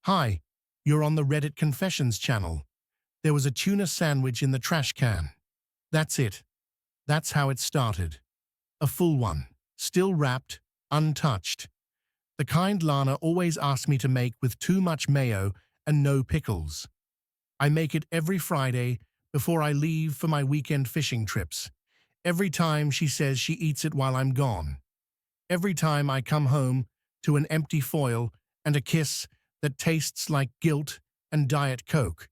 Hi, you're on the Reddit Confessions channel. There was a tuna sandwich in the trash can. That's it. That's how it started. A full one, still wrapped, untouched. The kind Lana always asks me to make with too much mayo and no pickles. I make it every Friday before I leave for my weekend fishing trips. Every time she says she eats it while I'm gone. Every time I come home to an empty foil and a kiss that tastes like guilt and Diet Coke.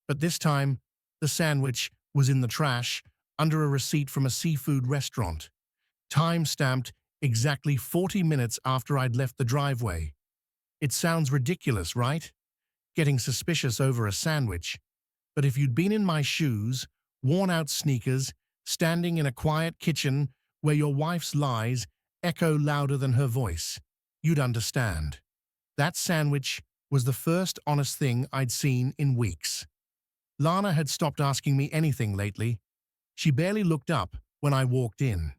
But this time, the sandwich was in the trash under a receipt from a seafood restaurant, time-stamped exactly 40 minutes after I'd left the driveway. It sounds ridiculous, right? Getting suspicious over a sandwich. But if you'd been in my shoes, worn-out sneakers, standing in a quiet kitchen where your wife's lies echo louder than her voice, you'd understand. That sandwich was the first honest thing I'd seen in weeks. Lana had stopped asking me anything lately. She barely looked up when I walked in.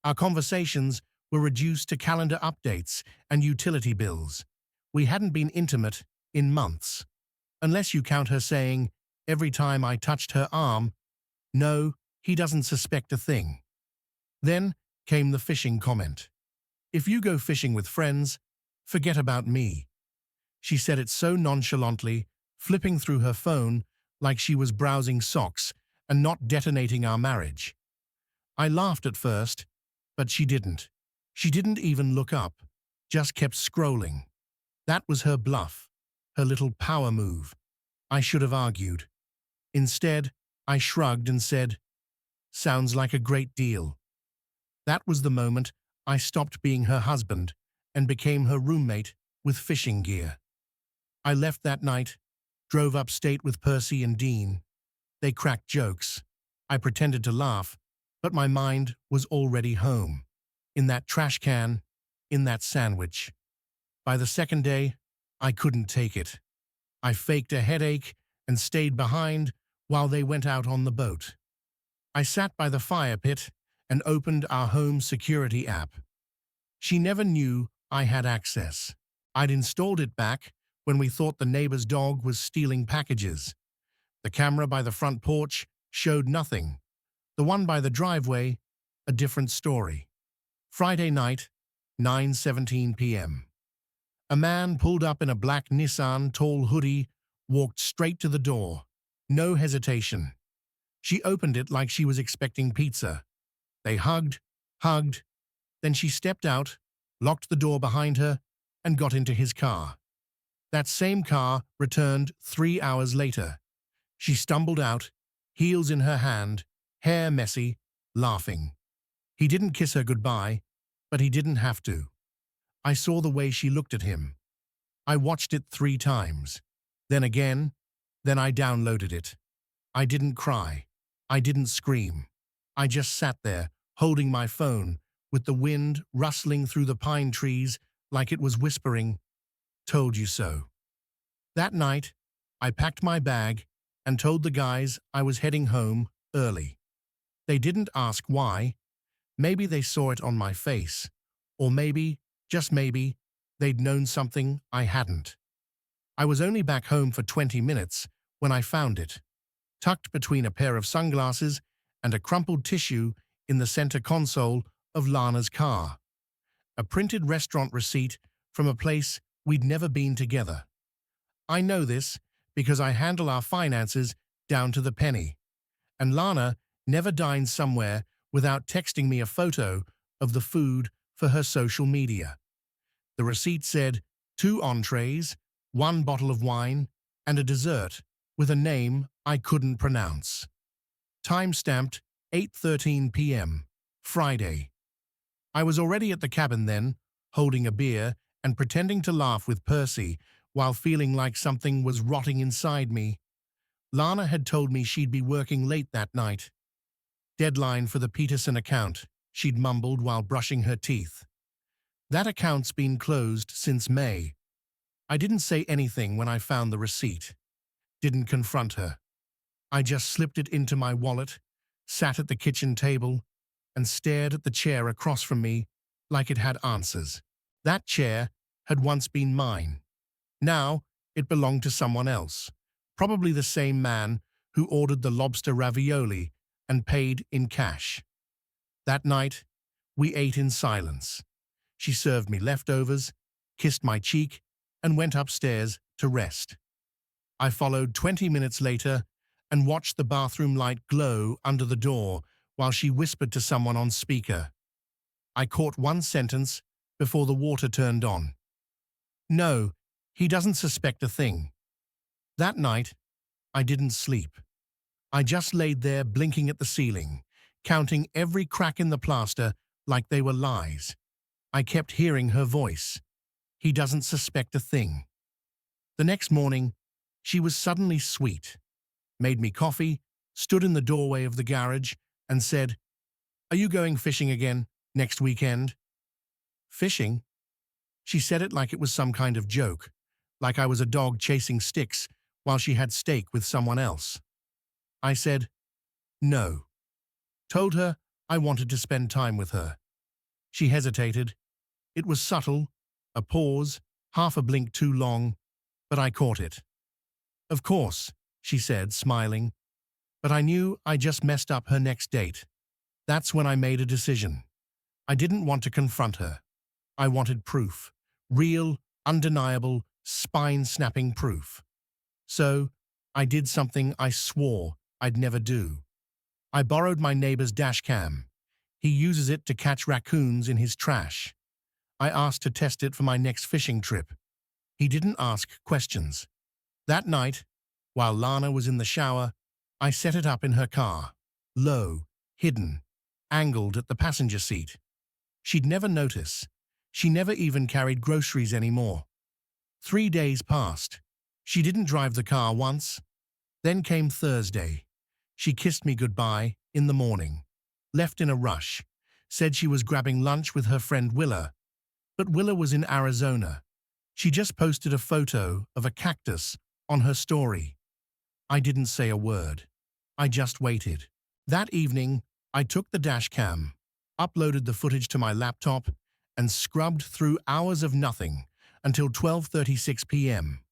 Our conversations were reduced to calendar updates and utility bills. We hadn't been intimate in months. Unless you count her saying, every time I touched her arm, "No, he doesn't suspect a thing." Then came the fishing comment. "If you go fishing with friends, forget about me." She said it so nonchalantly, flipping through her phone like she was browsing socks and not detonating our marriage. I laughed at first, but she didn't. She didn't even look up, just kept scrolling. That was her bluff, her little power move. I should have argued. Instead, I shrugged and said, "Sounds like a great deal." That was the moment I stopped being her husband and became her roommate with fishing gear. I left that night, drove upstate with Percy and Dean. They cracked jokes. I pretended to laugh, but my mind was already home. In that trash can, in that sandwich. By the second day, I couldn't take it. I faked a headache and stayed behind while they went out on the boat. I sat by the fire pit and opened our home security app. She never knew I had access. I'd installed it back when we thought the neighbor's dog was stealing packages. The camera by the front porch showed nothing. The one by the driveway, a different story. Friday night, 9:17 p.m. A man pulled up in a black Nissan tall hoodie, walked straight to the door. No hesitation. She opened it like she was expecting pizza. They hugged, then she stepped out, locked the door behind her, and got into his car. That same car returned 3 hours later. She stumbled out, heels in her hand, hair messy, laughing. He didn't kiss her goodbye, but he didn't have to. I saw the way she looked at him. I watched it 3 times. Then again, then I downloaded it. I didn't cry. I didn't scream. I just sat there, holding my phone, with the wind rustling through the pine trees like it was whispering, "Told you so." That night, I packed my bag and told the guys I was heading home early. They didn't ask why. Maybe they saw it on my face. Or maybe, just maybe, they'd known something I hadn't. I was only back home for 20 minutes when I found it, tucked between a pair of sunglasses and a crumpled tissue in the center console of Lana's car. A printed restaurant receipt from a place we'd never been together. I know this because I handle our finances down to the penny, and Lana never dines somewhere without texting me a photo of the food for her social media. The receipt said 2 entrees, 1 bottle of wine, and a dessert with a name I couldn't pronounce. Time-stamped 8:13 p.m., Friday. I was already at the cabin then, holding a beer and pretending to laugh with Percy while feeling like something was rotting inside me. Lana had told me she'd be working late that night. "Deadline for the Peterson account," she'd mumbled while brushing her teeth. "That account's been closed since May." I didn't say anything when I found the receipt. Didn't confront her. I just slipped it into my wallet, sat at the kitchen table, and stared at the chair across from me like it had answers. That chair had once been mine. Now It belonged to someone else, probably the same man who ordered the lobster ravioli and paid in cash. That night, we ate in silence. She served me leftovers, kissed my cheek, and went upstairs to rest. I followed 20 minutes later and watched the bathroom light glow under the door while she whispered to someone on speaker. I caught one sentence before the water turned on. No, he doesn't suspect a thing. That night, I didn't sleep. I just laid there blinking at the ceiling, counting every crack in the plaster like they were lies. I kept hearing her voice. He doesn't suspect a thing. The next morning, she was suddenly sweet, made me coffee, stood in the doorway of the garage, and said, "Are you going fishing again next weekend?" Fishing? She said it like it was some kind of joke, like I was a dog chasing sticks while she had steak with someone else. I said, "No." Told her I wanted to spend time with her. She hesitated. It was subtle, a pause, half a blink too long, but I caught it. "Of course," she said, smiling, but I knew I just messed up her next date. That's when I made a decision. I didn't want to confront her. I wanted proof. Real, undeniable, spine-snapping proof. So, I did something I swore I'd never do. I borrowed my neighbor's dash cam. He uses it to catch raccoons in his trash. I asked to test it for my next fishing trip. He didn't ask questions. That night, while Lana was in the shower, I set it up in her car, low, hidden, angled at the passenger seat. She'd never notice. She never even carried groceries anymore. 3 days passed. She didn't drive the car once. Then came Thursday. She kissed me goodbye in the morning, left in a rush, said she was grabbing lunch with her friend Willa. But Willa was in Arizona. She just posted a photo of a cactus on her story. I didn't say a word. I just waited. That evening, I took the dash cam, uploaded the footage to my laptop, and scrubbed through hours of nothing until 12:36 p.m.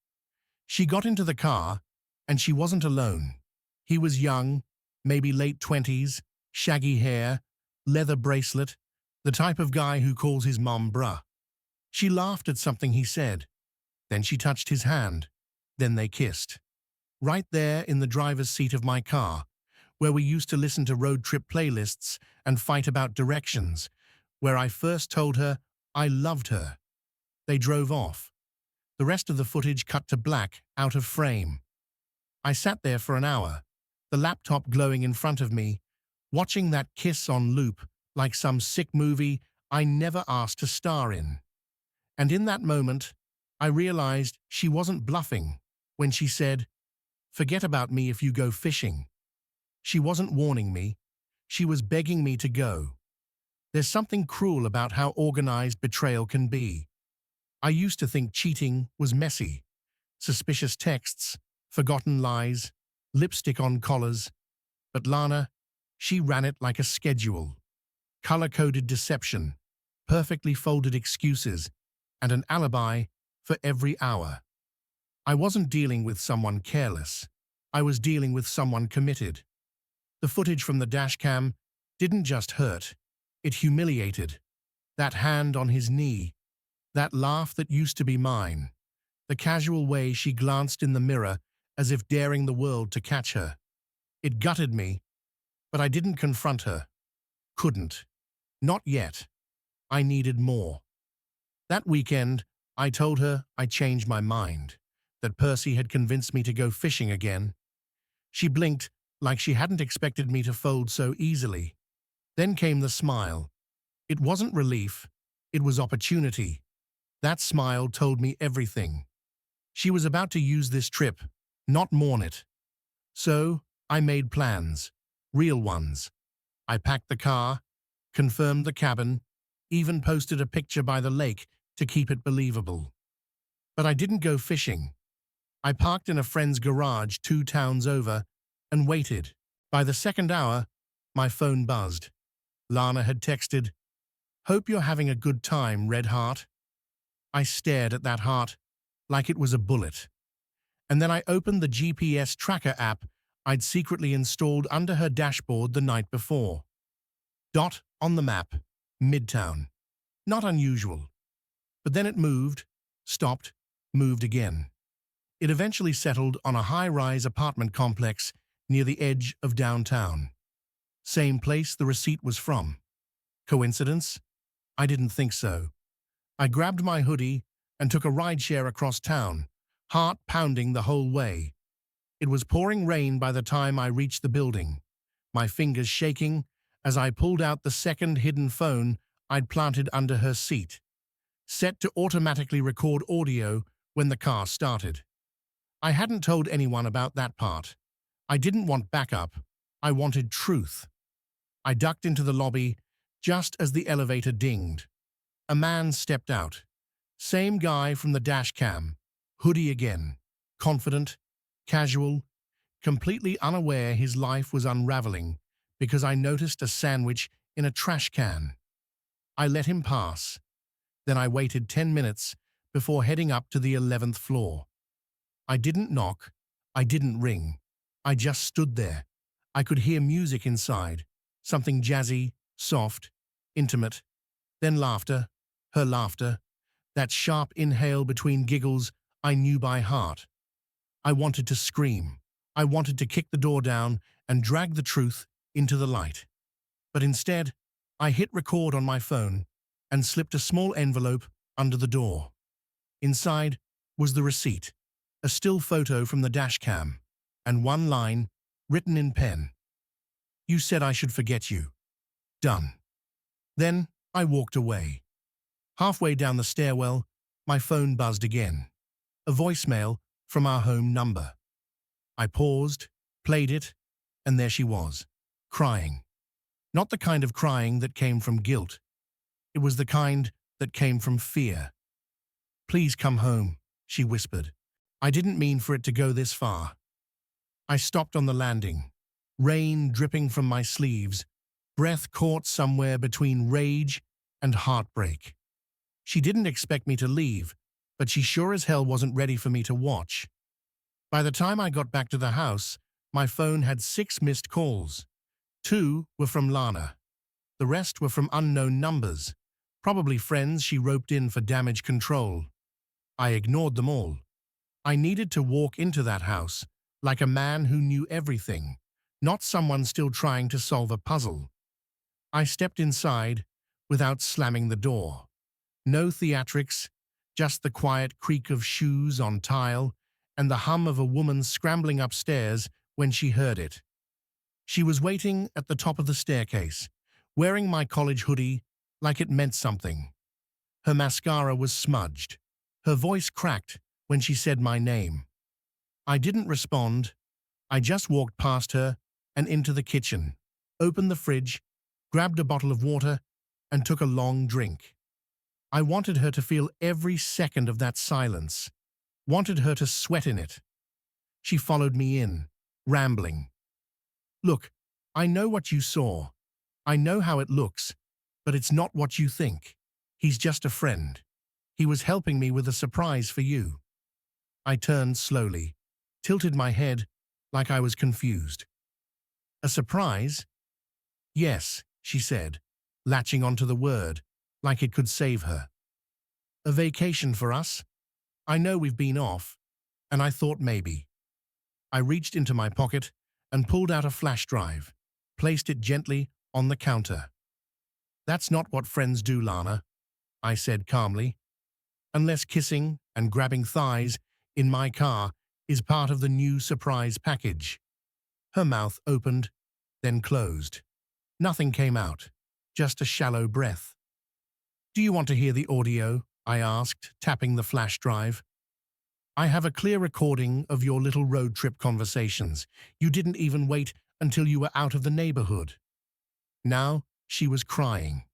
She got into the car, and she wasn't alone. He was young, maybe late 20s, shaggy hair, leather bracelet, the type of guy who calls his mom bruh. She laughed at something he said. Then she touched his hand. Then they kissed. Right there in the driver's seat of my car, where we used to listen to road trip playlists and fight about directions, where I first told her I loved her. They drove off. The rest of the footage cut to black, out of frame. I sat there for an hour, the laptop glowing in front of me, watching that kiss on loop like some sick movie I never asked to star in. And in that moment, I realized she wasn't bluffing when she said, "Forget about me if you go fishing." She wasn't warning me. She was begging me to go. There's something cruel about how organized betrayal can be. I used to think cheating was messy. Suspicious texts, forgotten lies, lipstick on collars. But Lana, she ran it like a schedule. Color-coded deception, perfectly folded excuses, and an alibi for every hour. I wasn't dealing with someone careless. I was dealing with someone committed. The footage from the dashcam didn't just hurt. It humiliated. That hand on his knee, that laugh that used to be mine, the casual way she glanced in the mirror as if daring the world to catch her. It gutted me, but I didn't confront her. Couldn't. Not yet. I needed more. That weekend, I told her I changed my mind, that Percy had convinced me to go fishing again. She blinked like she hadn't expected me to fold so easily. Then came the smile. It wasn't relief, it was opportunity. That smile told me everything. She was about to use this trip, not mourn it. So, I made plans, real ones. I packed the car, confirmed the cabin, even posted a picture by the lake to keep it believable. But I didn't go fishing. I parked in a friend's garage 2 towns over and waited. By the second hour, my phone buzzed. Lana had texted, "Hope you're having a good time, Red Heart." I stared at that heart like it was a bullet. And then I opened the GPS tracker app I'd secretly installed under her dashboard the night before. Dot on the map, Midtown. Not unusual. But then it moved, stopped, moved again. It eventually settled on a high-rise apartment complex near the edge of downtown. Same place the receipt was from. Coincidence? I didn't think so. I grabbed my hoodie and took a rideshare across town, heart pounding the whole way. It was pouring rain by the time I reached the building, my fingers shaking as I pulled out the second hidden phone I'd planted under her seat, set to automatically record audio when the car started. I hadn't told anyone about that part. I didn't want backup. I wanted truth. I ducked into the lobby just as the elevator dinged. A man stepped out. Same guy from the dash cam, hoodie again, confident, casual, completely unaware his life was unraveling because I noticed a sandwich in a trash can. I let him pass. Then I waited 10 minutes before heading up to the 11th floor. I didn't knock. I didn't ring. I just stood there. I could hear music inside, something jazzy, soft, intimate. Then laughter, her laughter, that sharp inhale between giggles I knew by heart. I wanted to scream. I wanted to kick the door down and drag the truth into the light. But instead, I hit record on my phone and slipped a small envelope under the door. Inside was the receipt, a still photo from the dash cam, and one line, written in pen. "You said I should forget you. Done." Then I walked away. Halfway down the stairwell, my phone buzzed again. A voicemail from our home number. I paused, played it, and there she was, crying. Not the kind of crying that came from guilt. It was the kind that came from fear. "Please come home," she whispered. "I didn't mean for it to go this far." I stopped on the landing, rain dripping from my sleeves, breath caught somewhere between rage and heartbreak. She didn't expect me to leave, but she sure as hell wasn't ready for me to watch. By the time I got back to the house, my phone had 6 missed calls. 2 were from Lana. The rest were from unknown numbers, probably friends she roped in for damage control. I ignored them all. I needed to walk into that house like a man who knew everything, not someone still trying to solve a puzzle. I stepped inside without slamming the door. No theatrics, just the quiet creak of shoes on tile and the hum of a woman scrambling upstairs when she heard it. She was waiting at the top of the staircase, wearing my college hoodie like it meant something. Her mascara was smudged. Her voice cracked when she said my name. I didn't respond. I just walked past her and into the kitchen, opened the fridge, grabbed a bottle of water, and took a long drink. I wanted her to feel every second of that silence, wanted her to sweat in it. She followed me in, rambling. "Look, I know what you saw. I know how it looks, but it's not what you think. He's just a friend. He was helping me with a surprise for you." I turned slowly, tilted my head like I was confused. "A surprise?" "Yes," she said, latching onto the word like it could save her. "A vacation for us? I know we've been off, and I thought maybe." I reached into my pocket and pulled out a flash drive, placed it gently on the counter. "That's not what friends do, Lana," I said calmly. "Unless kissing and grabbing thighs in my car is part of the new surprise package." Her mouth opened, then closed. Nothing came out, just a shallow breath. "Do you want to hear the audio?" I asked, tapping the flash drive. "I have a clear recording of your little road trip conversations. You didn't even wait until you were out of the neighborhood." Now she was crying.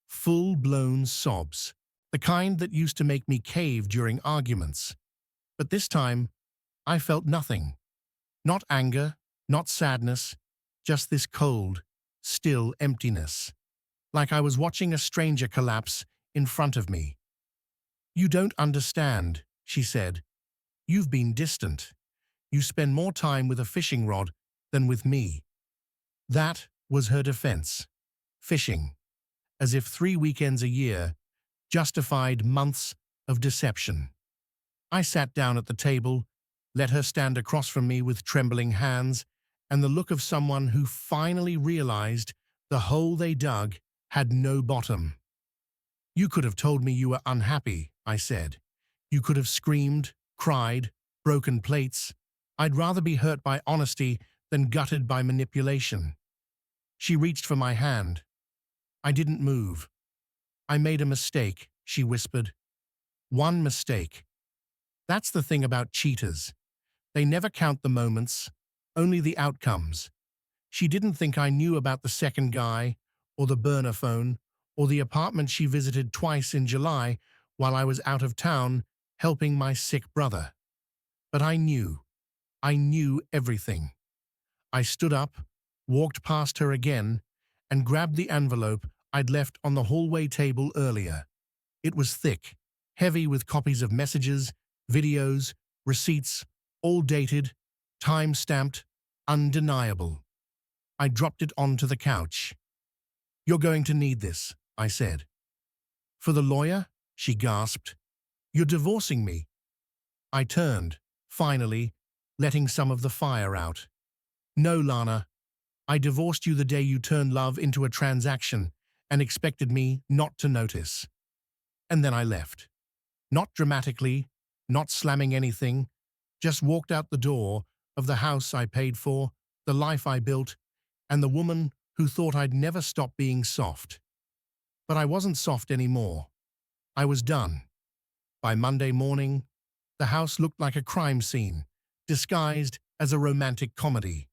Full-blown sobs, the kind that used to make me cave during arguments. But this time, I felt nothing. Not anger, not sadness, just this cold, still emptiness. Like I was watching a stranger collapse in front of me. "You don't understand," she said. "You've been distant. You spend more time with a fishing rod than with me. That was her defense. Fishing. As if 3 weekends a year justified months of deception. I sat down at the table, let her stand across from me with trembling hands and the look of someone who finally realized the hole they dug had no bottom. You could have told me you were unhappy, I said. You could have screamed, cried, broken plates. I'd rather be hurt by honesty than gutted by manipulation. She reached for my hand. I didn't move. I made a mistake, she whispered. One mistake. That's the thing about cheaters. They never count the moments, only the outcomes. She didn't think I knew about the second guy, or the burner phone, or the apartment she visited twice in July while I was out of town helping my sick brother. But I knew. I knew everything. I stood up, walked past her again, and grabbed the envelope I'd left on the hallway table earlier. It was thick, heavy with copies of messages, videos, receipts, all dated, time-stamped, undeniable. I dropped it onto the couch. You're going to need this, I said. For the lawyer? She gasped. You're divorcing me. I turned, finally, letting some of the fire out. No, Lana. I divorced you the day you turned love into a transaction and expected me not to notice. And then I left. Not dramatically, not slamming anything, just walked out the door of the house I paid for, the life I built, and the woman who thought I'd never stop being soft. But I wasn't soft anymore. I was done. By Monday morning, the house looked like a crime scene, disguised as a romantic comedy.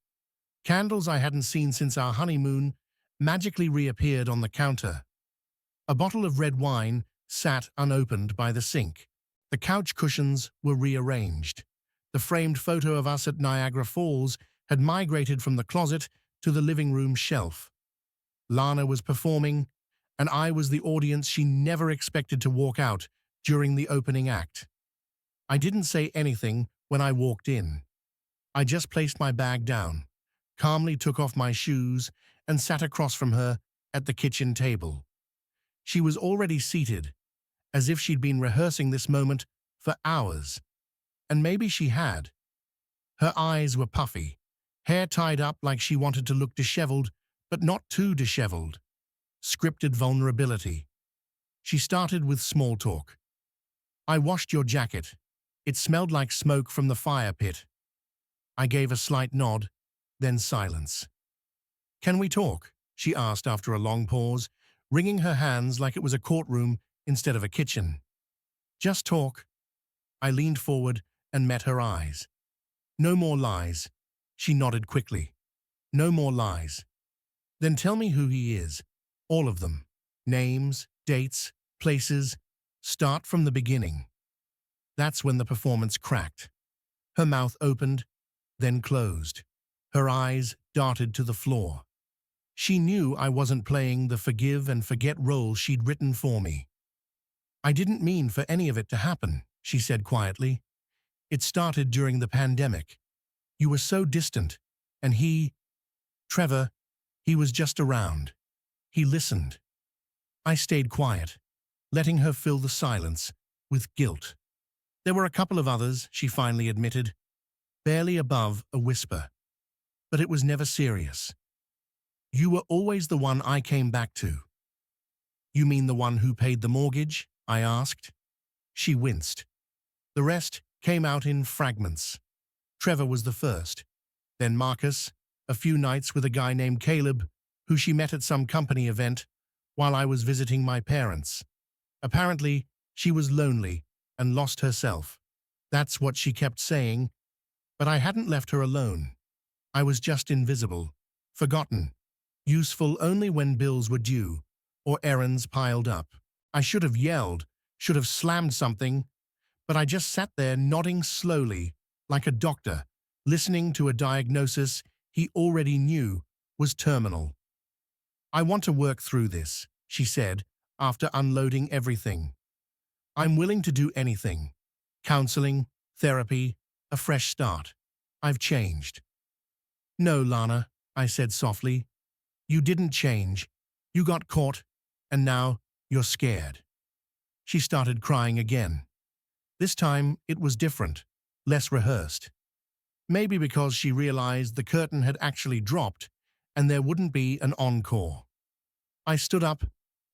Candles I hadn't seen since our honeymoon magically reappeared on the counter. A bottle of red wine sat unopened by the sink. The couch cushions were rearranged. The framed photo of us at Niagara Falls had migrated from the closet to the living room shelf. Lana was performing, and I was the audience she never expected to walk out during the opening act. I didn't say anything when I walked in. I just placed my bag down, calmly took off my shoes, and sat across from her at the kitchen table. She was already seated, as if she'd been rehearsing this moment for hours. And maybe she had. Her eyes were puffy, hair tied up like she wanted to look disheveled, but not too disheveled. Scripted vulnerability. She started with small talk. I washed your jacket. It smelled like smoke from the fire pit. I gave a slight nod, then silence. Can we talk? She asked after a long pause, wringing her hands like it was a courtroom instead of a kitchen. Just talk. I leaned forward and met her eyes. No more lies. She nodded quickly. No more lies. Then tell me who he is. All of them. Names, dates, places. Start from the beginning. That's when the performance cracked. Her mouth opened, then closed. Her eyes darted to the floor. She knew I wasn't playing the forgive and forget role she'd written for me. I didn't mean for any of it to happen, she said quietly. It started during the pandemic. You were so distant, and Trevor, he was just around. He listened. I stayed quiet, letting her fill the silence with guilt. There were a couple of others, she finally admitted, barely above a whisper. But it was never serious. You were always the one I came back to. You mean the one who paid the mortgage? I asked. She winced. The rest came out in fragments. Trevor was the first, then Marcus, a few nights with a guy named Caleb, who she met at some company event while I was visiting my parents. Apparently, she was lonely and lost herself. That's what she kept saying, but I hadn't left her alone. I was just invisible, forgotten, useful only when bills were due or errands piled up. I should have yelled, should have slammed something, but I just sat there nodding slowly, like a doctor, listening to a diagnosis he already knew was terminal. I want to work through this, she said, after unloading everything. I'm willing to do anything. Counseling, therapy, a fresh start. I've changed. No, Lana, I said softly. You didn't change. You got caught, and now you're scared. She started crying again. This time it was different, less rehearsed. Maybe because she realized the curtain had actually dropped and there wouldn't be an encore. I stood up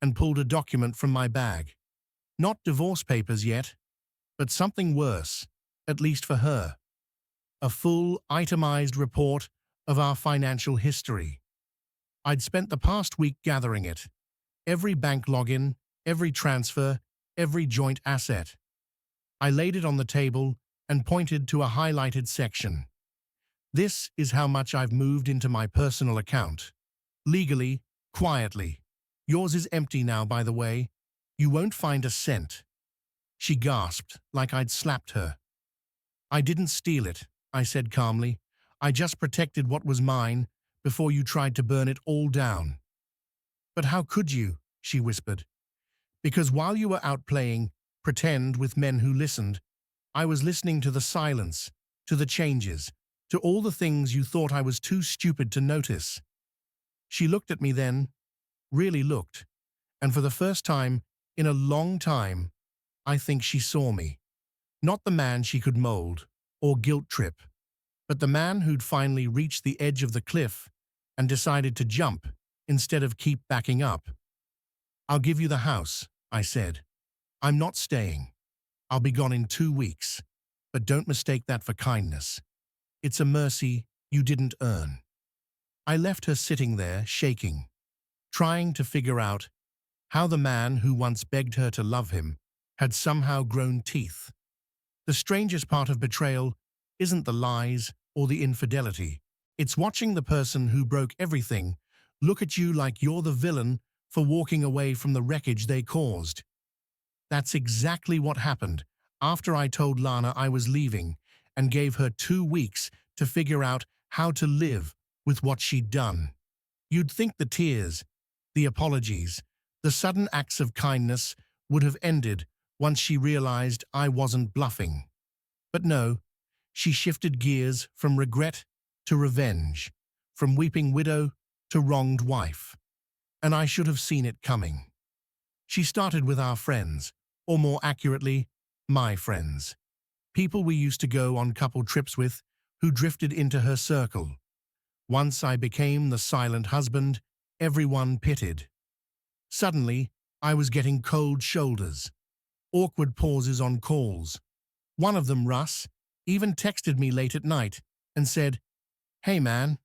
and pulled a document from my bag. Not divorce papers yet, but something worse, at least for her. A full, itemized report of our financial history. I'd spent the past week gathering it. Every bank login, every transfer, every joint asset. I laid it on the table and pointed to a highlighted section. This is how much I've moved into my personal account. Legally, quietly. Yours is empty now, by the way. You won't find a cent. She gasped, like I'd slapped her. I didn't steal it, I said calmly. I just protected what was mine before you tried to burn it all down. But how could you? She whispered. Because while you were out playing pretend with men who listened, I was listening to the silence, to the changes, to all the things you thought I was too stupid to notice. She looked at me then, really looked, and for the first time in a long time, I think she saw me. Not the man she could mold or guilt trip, but the man who'd finally reached the edge of the cliff and decided to jump instead of keep backing up. I'll give you the house, I said. I'm not staying. I'll be gone in 2 weeks, but don't mistake that for kindness. It's a mercy you didn't earn. I left her sitting there, shaking, trying to figure out how the man who once begged her to love him had somehow grown teeth. The strangest part of betrayal isn't the lies or the infidelity. It's watching the person who broke everything look at you like you're the villain for walking away from the wreckage they caused. That's exactly what happened after I told Lana I was leaving and gave her 2 weeks to figure out how to live with what she'd done. You'd think the tears, the apologies, the sudden acts of kindness would have ended once she realized I wasn't bluffing. But no, she shifted gears from regret to revenge, from weeping widow to wronged wife. And I should have seen it coming. She started with our friends, or more accurately, my friends. People we used to go on couple trips with, who drifted into her circle. Once I became the silent husband, everyone pitied. Suddenly, I was getting cold shoulders, awkward pauses on calls. One of them, Russ, even texted me late at night and said, "Hey man,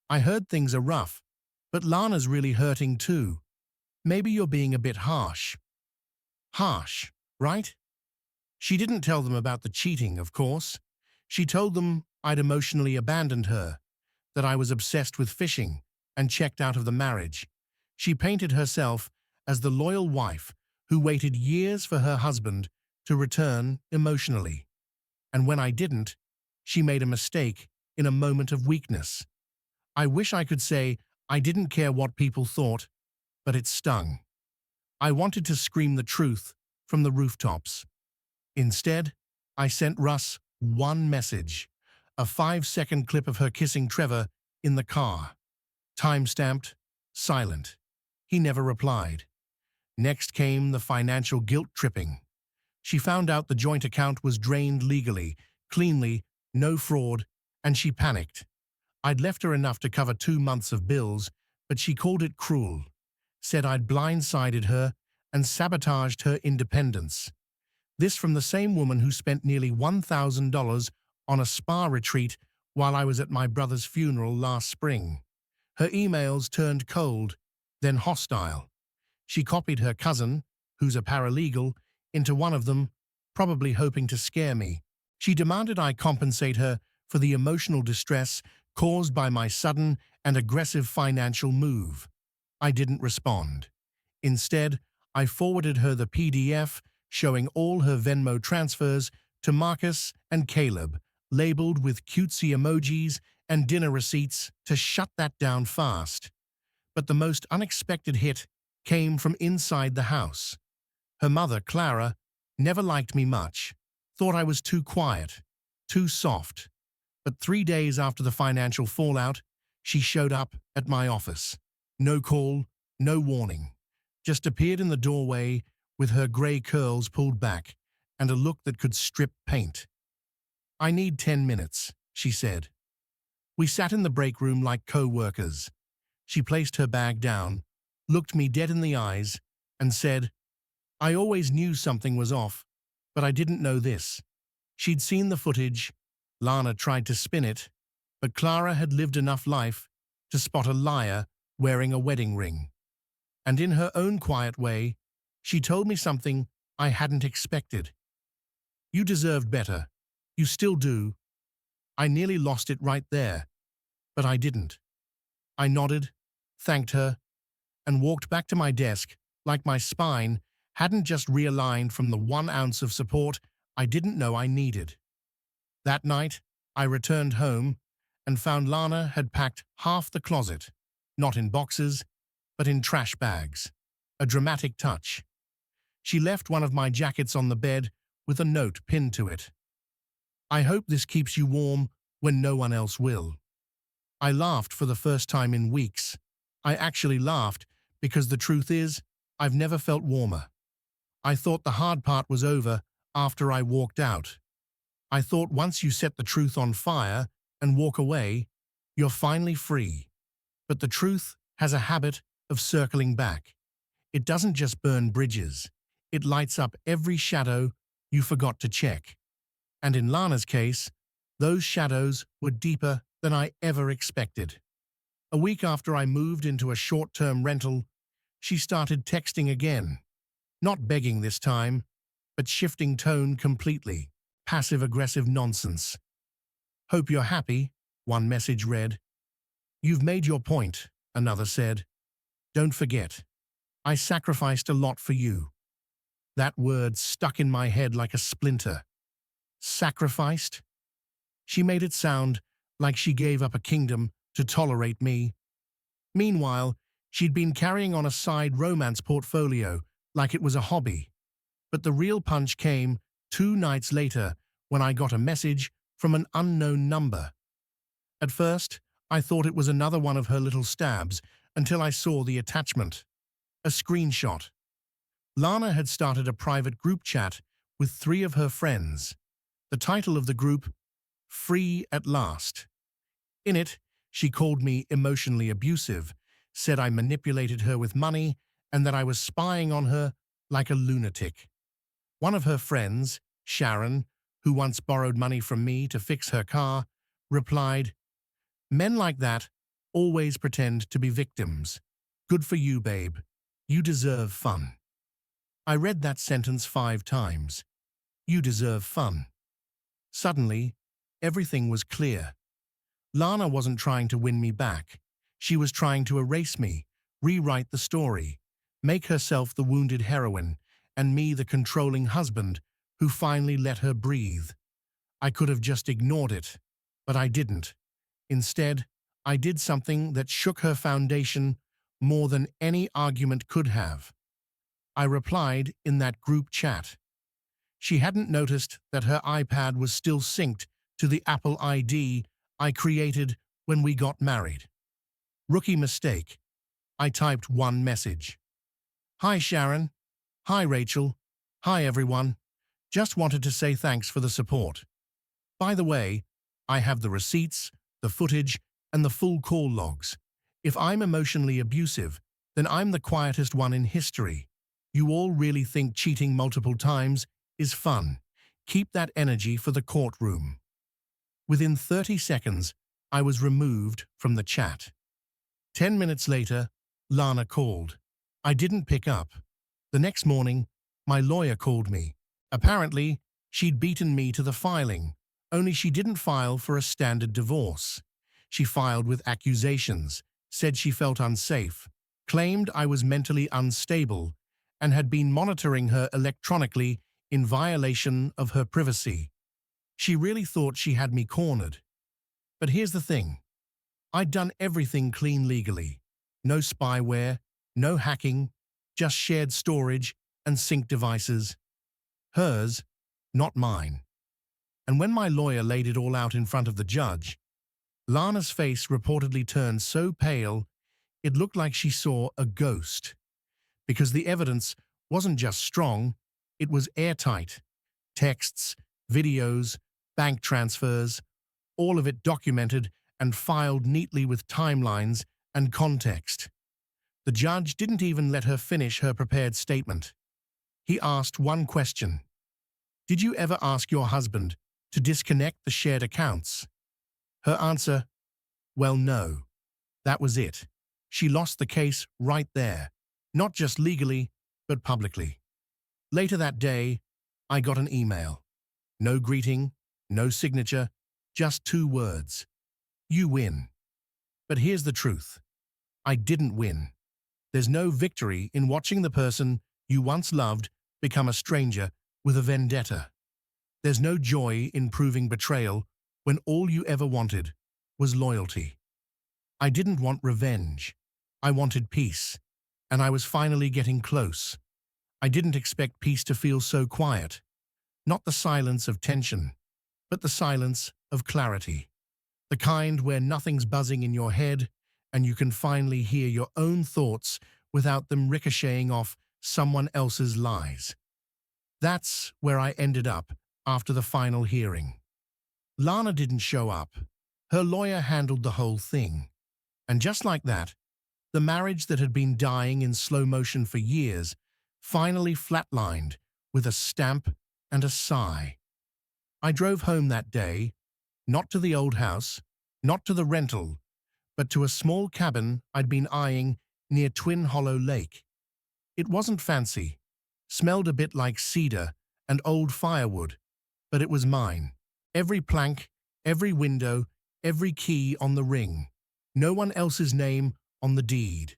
I heard things are rough, but Lana's really hurting too. Maybe you're being a bit harsh." Harsh, right? She didn't tell them about the cheating, of course. She told them I'd emotionally abandoned her, that I was obsessed with fishing and checked out of the marriage. She painted herself as the loyal wife who waited years for her husband to return emotionally. And when I didn't, she made a mistake in a moment of weakness. I wish I could say I didn't care what people thought, but it stung. I wanted to scream the truth from the rooftops. Instead, I sent Russ one message, a 5-second clip of her kissing Trevor in the car. Time-stamped, silent. He never replied. Next came the financial guilt-tripping. She found out the joint account was drained legally, cleanly, no fraud, and she panicked. I'd left her enough to cover 2 months of bills, but she called it cruel, said I'd blindsided her and sabotaged her independence. This from the same woman who spent nearly $1,000 on a spa retreat while I was at my brother's funeral last spring. Her emails turned cold, then hostile. She copied her cousin, who's a paralegal, into one of them, probably hoping to scare me. She demanded I compensate her for the emotional distress caused by my sudden and aggressive financial move. I didn't respond. Instead, I forwarded her the PDF showing all her Venmo transfers to Marcus and Caleb, labeled with cutesy emojis and dinner receipts to shut that down fast. But the most unexpected hit came from inside the house. Her mother, Clara, never liked me much, thought I was too quiet, too soft. But 3 days after the financial fallout, she showed up at my office. No call, no warning. Just appeared in the doorway with her grey curls pulled back and a look that could strip paint. "I need 10 minutes," she said. We sat in the break room like co-workers. She placed her bag down, looked me dead in the eyes, and said, "I always knew something was off, but I didn't know this." She'd seen the footage. Lana tried to spin it, but Clara had lived enough life to spot a liar wearing a wedding ring. And in her own quiet way, she told me something I hadn't expected. "You deserved better. You still do." I nearly lost it right there, but I didn't. I nodded, thanked her, and walked back to my desk like my spine hadn't just realigned from the 1 ounce of support I didn't know I needed. That night, I returned home and found Lana had packed half the closet, not in boxes, but in trash bags. A dramatic touch. She left one of my jackets on the bed with a note pinned to it. "I hope this keeps you warm when no one else will." I laughed for the first time in weeks. I actually laughed because the truth is, I've never felt warmer. I thought the hard part was over after I walked out. I thought once you set the truth on fire and walk away, you're finally free. But the truth has a habit of circling back. It doesn't just burn bridges. It lights up every shadow you forgot to check. And in Lana's case, those shadows were deeper than I ever expected. A week after I moved into a short-term rental, she started texting again. Not begging this time, but shifting tone completely. Passive-aggressive nonsense. "Hope you're happy," one message read. "You've made your point," another said. "Don't forget, I sacrificed a lot for you." That word stuck in my head like a splinter. Sacrificed? She made it sound like she gave up a kingdom to tolerate me. Meanwhile, she'd been carrying on a side romance portfolio like it was a hobby. But the real punch came 2 nights later when I got a message from an unknown number. At first, I thought it was another one of her little stabs until I saw the attachment. A screenshot. Lana had started a private group chat with 3 of her friends. The title of the group, "Free at Last." In it, she called me emotionally abusive, said I manipulated her with money, and that I was spying on her like a lunatic. One of her friends, Sharon, who once borrowed money from me to fix her car, replied, "Men like that always pretend to be victims. Good for you, babe. You deserve fun." I read that sentence 5 times. You deserve fun. Suddenly, everything was clear. Lana wasn't trying to win me back. She was trying to erase me, rewrite the story, make herself the wounded heroine, and me the controlling husband who finally let her breathe. I could have just ignored it, but I didn't. Instead, I did something that shook her foundation more than any argument could have. I replied in that group chat. She hadn't noticed that her iPad was still synced to the Apple ID I created when we got married. Rookie mistake. I typed one message. "Hi Sharon. Hi Rachel. Hi everyone. Just wanted to say thanks for the support. By the way, I have the receipts, the footage, and the full call logs. If I'm emotionally abusive, then I'm the quietest one in history. You all really think cheating multiple times is fun. Keep that energy for the courtroom." Within 30 seconds, I was removed from the chat. 10 minutes later, Lana called. I didn't pick up. The next morning, my lawyer called me. Apparently, she'd beaten me to the filing, only she didn't file for a standard divorce. She filed with accusations, said she felt unsafe, claimed I was mentally unstable, and had been monitoring her electronically in violation of her privacy. She really thought she had me cornered. But here's the thing. I'd done everything clean legally. No spyware, no hacking, just shared storage and sync devices. Hers, not mine. And when my lawyer laid it all out in front of the judge, Lana's face reportedly turned so pale it looked like she saw a ghost. Because the evidence wasn't just strong, it was airtight. Texts, videos, bank transfers, all of it documented and filed neatly with timelines and context. The judge didn't even let her finish her prepared statement. He asked one question. Did you ever ask your husband to disconnect the shared accounts? Her answer, well, no. That was it. She lost the case right there, not just legally, but publicly. Later that day, I got an email. No greeting, no signature, just 2 words. You win. But here's the truth. I didn't win. There's no victory in watching the person you once loved become a stranger with a vendetta. There's no joy in proving betrayal when all you ever wanted was loyalty. I didn't want revenge. I wanted peace, and I was finally getting close. I didn't expect peace to feel so quiet. Not the silence of tension, but the silence of clarity. The kind where nothing's buzzing in your head and you can finally hear your own thoughts without them ricocheting off someone else's lies. That's where I ended up after the final hearing. Lana didn't show up. Her lawyer handled the whole thing. And just like that, the marriage that had been dying in slow motion for years finally flatlined with a stamp and a sigh. I drove home that day, not to the old house, not to the rental, but to a small cabin I'd been eyeing near Twin Hollow Lake. It wasn't fancy, smelled a bit like cedar and old firewood, but it was mine. Every plank, every window, every key on the ring. No one else's name on the deed.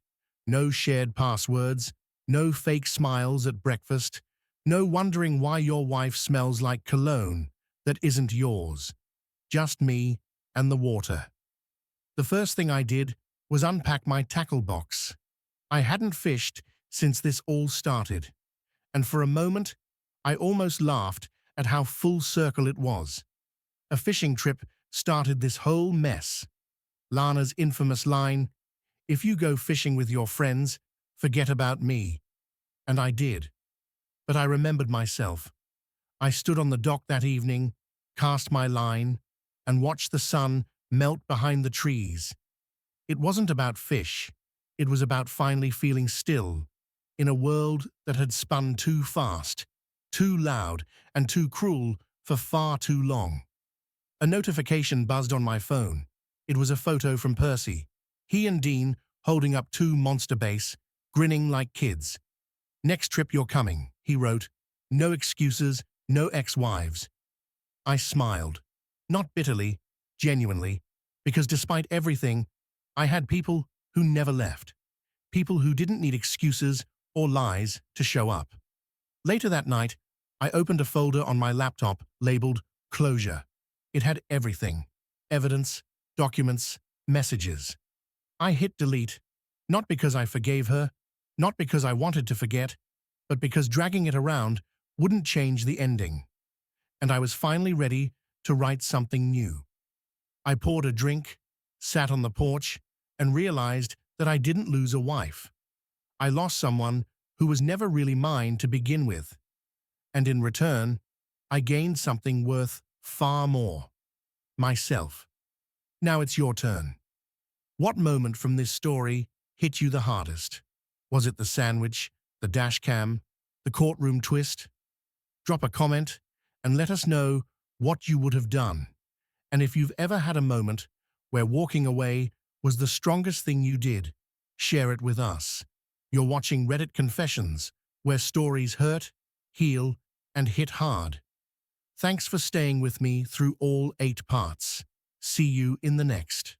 No shared passwords, no fake smiles at breakfast, no wondering why your wife smells like cologne that isn't yours. Just me and the water. The first thing I did was unpack my tackle box. I hadn't fished since this all started, and for a moment, I almost laughed at how full circle it was. A fishing trip started this whole mess. Lana's infamous line, "If you go fishing with your friends, forget about me." And I did. But I remembered myself. I stood on the dock that evening, cast my line, and watched the sun melt behind the trees. It wasn't about fish. It was about finally feeling still in a world that had spun too fast, too loud, and too cruel for far too long. A notification buzzed on my phone. It was a photo from Percy. He and Dean holding up 2 monster bass, grinning like kids. "Next trip you're coming," he wrote. "No excuses, no ex-wives." I smiled. Not bitterly, genuinely, because despite everything, I had people who never left. People who didn't need excuses or lies to show up. Later that night, I opened a folder on my laptop labeled Closure. It had everything. Evidence, documents, messages. I hit delete, not because I forgave her, not because I wanted to forget, but because dragging it around wouldn't change the ending. And I was finally ready to write something new. I poured a drink, sat on the porch, and realized that I didn't lose a wife. I lost someone who was never really mine to begin with. And in return, I gained something worth far more. Myself. Now it's your turn. What moment from this story hit you the hardest? Was it the sandwich, the dash cam, the courtroom twist? Drop a comment and let us know what you would have done. And if you've ever had a moment where walking away was the strongest thing you did, share it with us. You're watching Reddit Confessions, where stories hurt, heal, and hit hard. Thanks for staying with me through all 8 parts. See you in the next.